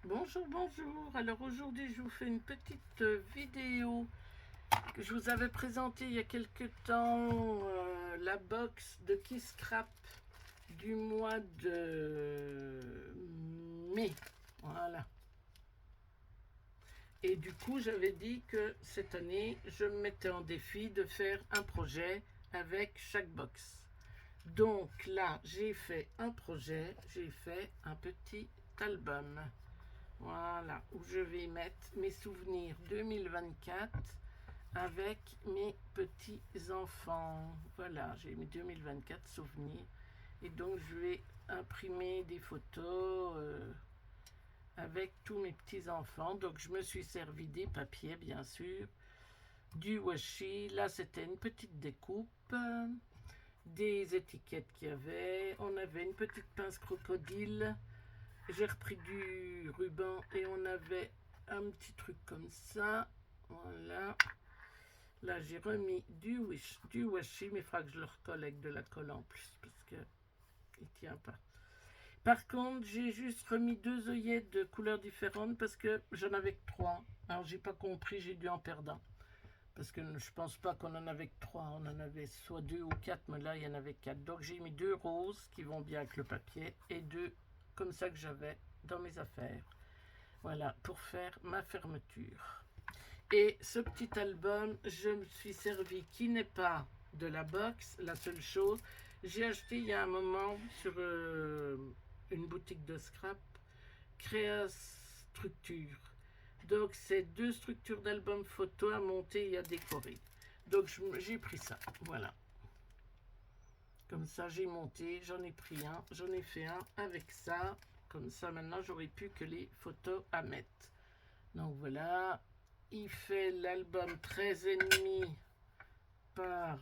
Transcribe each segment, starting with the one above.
Bonjour, bonjour. Alors aujourd'hui, je vous fais une petite vidéo que je vous avais présentée il y a quelque temps, la box de Kiss Scrap du mois de mai. Voilà. Et du coup, j'avais dit que cette année, je me mettais en défi de faire un projet avec chaque box. Donc là, j'ai fait un projet, j'ai fait un petit album. Voilà, où je vais mettre mes souvenirs 2024 avec mes petits-enfants. Voilà, j'ai mes 2024 souvenirs. Et donc, je vais imprimer des photos avec tous mes petits-enfants. Donc, je me suis servi des papiers, bien sûr, du washi. Là, c'était une petite découpe, des étiquettes qu'il y avait. On avait une petite pince crocodile. J'ai repris du ruban et on avait un petit truc comme ça. Voilà. Là, j'ai remis du washi, mais il faudra que je le recolle avec de la colle en plus parce que il tient pas. Par contre, j'ai juste remis deux œillettes de couleurs différentes parce que j'en avais que trois. Alors, j'ai pas compris, j'ai dû en perdre un. Parce que je pense pas qu'on en avait que trois. On en avait soit deux ou quatre, mais là, il y en avait quatre. Donc, j'ai mis deux roses qui vont bien avec le papier et deux comme ça que j'avais dans mes affaires. Voilà, pour faire ma fermeture. Et ce petit album, je me suis servi qui n'est pas de la box, la seule chose. J'ai acheté il y a un moment sur une boutique de scrap, Créa Structure. Donc c'est deux structures d'albums photo à monter et à décorer. Donc j'ai pris ça, voilà. Comme ça j'ai monté, j'en ai pris un, j'en ai fait un avec ça. Comme ça maintenant j'aurai plus que les photos à mettre. Donc voilà, il fait l'album 13,5 par...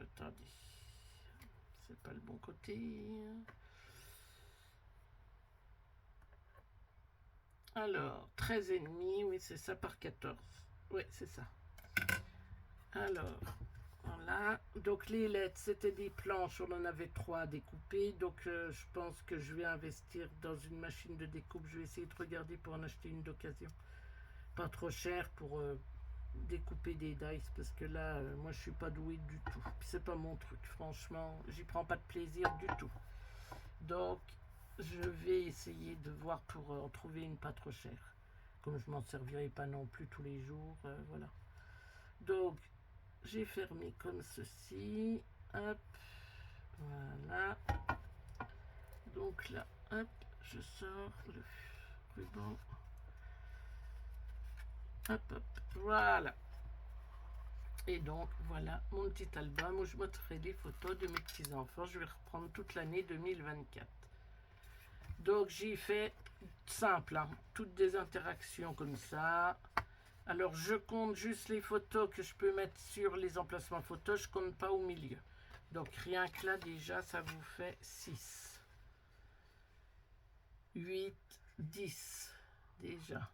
attendez, c'est pas le bon côté. Alors, 13,5, oui c'est ça, par 14. Oui, c'est ça. Alors, voilà. Donc les lettres, c'était des planches, on en avait trois à découper. Donc je pense que je vais investir dans une machine de découpe. Je vais essayer de regarder pour en acheter une d'occasion. Pas trop cher pour découper des dice parce que là, moi je suis pas doué du tout. C'est pas mon truc, franchement. J'y prends pas de plaisir du tout. Donc, je vais essayer de voir pour en trouver une pas trop chère. Comme je m'en servirai pas non plus tous les jours, voilà. Donc, j'ai fermé comme ceci. Hop, voilà. Donc là, hop, je sors le ruban. Hop, hop, voilà. Et donc, voilà mon petit album où je mettrai les photos de mes petits-enfants. Je vais reprendre toute l'année 2024. Donc, j'ai fait simple, hein, toutes des interactions comme ça. Alors, je compte juste les photos que je peux mettre sur les emplacements photos. Je compte pas au milieu. Donc, rien que là, déjà, ça vous fait 6, 8, 10, déjà.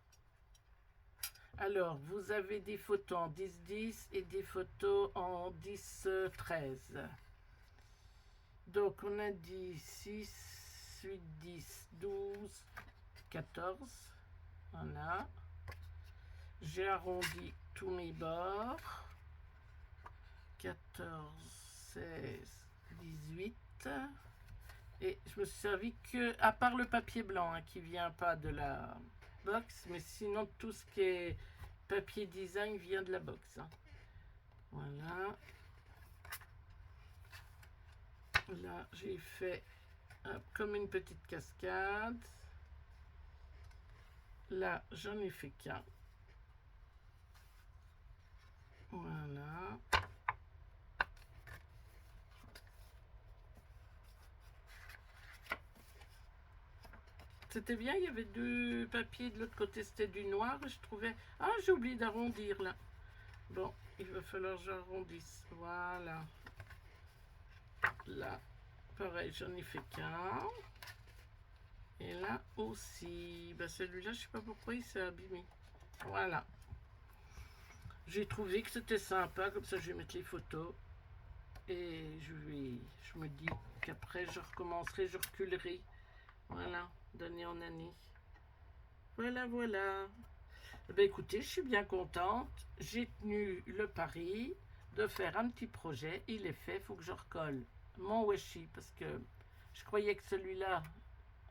Alors, vous avez des photos en 10-10 et des photos en 10-13. Donc, on a dit 6, 8, 10, 12, 14. Voilà. J'ai arrondi tous mes bords. 14, 16, 18. Et je me suis servi que, à part le papier blanc, hein, qui vient pas de la box, mais sinon tout ce qui est papier design vient de la box. Hein. Voilà. Là, j'ai fait comme une petite cascade. Là, j'en ai fait qu'un. Voilà. C'était bien, il y avait deux papiers de l'autre côté, c'était du noir. Et je trouvais... Ah, j'ai oublié d'arrondir là. Bon, il va falloir que j'arrondisse. Voilà. Là, pareil, j'en ai fait qu'un. Et là aussi. Ben, celui-là, je sais pas pourquoi il s'est abîmé. Voilà. J'ai trouvé que c'était sympa, comme ça je vais mettre les photos. Et je me dis qu'après je recommencerai, je reculerai. Voilà, d'année en année. Voilà, voilà. Eh ben, écoutez, je suis bien contente. J'ai tenu le pari de faire un petit projet. Il est fait, il faut que je recolle mon washi parce que je croyais que celui-là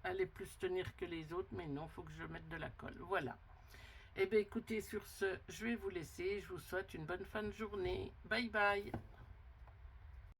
allait plus tenir que les autres, mais non, il faut que je mette de la colle. Voilà. Eh bien, écoutez, sur ce, je vais vous laisser. Je vous souhaite une bonne fin de journée. Bye bye.